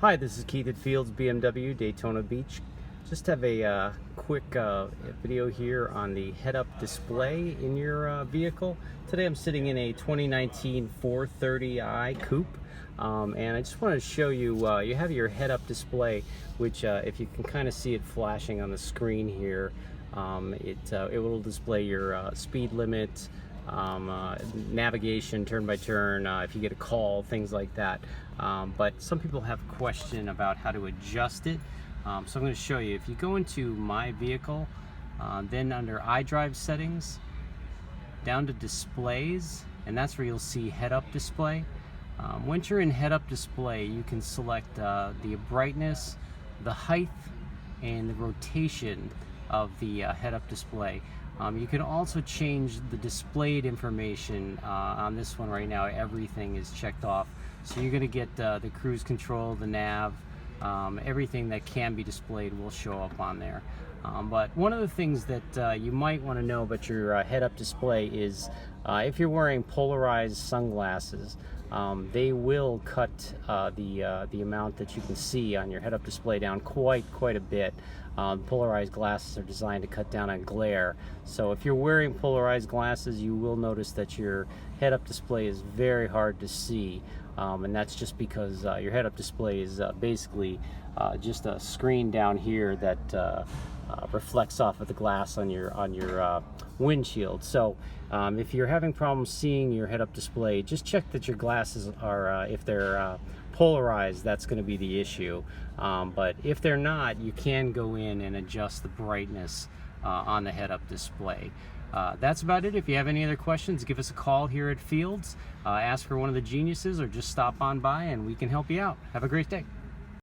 Hi, this is Keith at Fields BMW Daytona Beach. Just have a quick video here on the head-up display in your vehicle. Today I'm sitting in a 2019 430i Coupe, and I just wanted to show you, you have your head-up display, which if you can kind of see it flashing on the screen here, it will display your speed limit, navigation, turn by turn, if you get a call, things like that. But some people have a question about how to adjust it. So I'm going to show you. If you go into My Vehicle, then under iDrive Settings, down to Displays, and that's where you'll see Head-Up Display. Once you're in Head-Up Display, you can select the brightness, the height, and the rotation of the head-up display. You can also change the displayed information. On this one right now, everything is checked off. So you're going to get the cruise control, the nav, everything that can be displayed will show up on there. But one of the things that you might want to know about your head-up display is if you're wearing polarized sunglasses, they will cut the amount that you can see on your head-up display down quite a bit. Polarized glasses are designed to cut down on glare. So if you're wearing polarized glasses, you will notice that your head-up display is very hard to see. And that's just because your head-up display is basically just a screen down here that reflects off of the glass on your windshield. So if you're having problems seeing your head-up display, just check that your glasses are, if they're polarized, that's going to be the issue. But if they're not, you can go in and adjust the brightness on the head-up display. That's about it. If you have any other questions, give us a call here at Fields. Ask for one of the geniuses or just stop on by and we can help you out. Have a great day.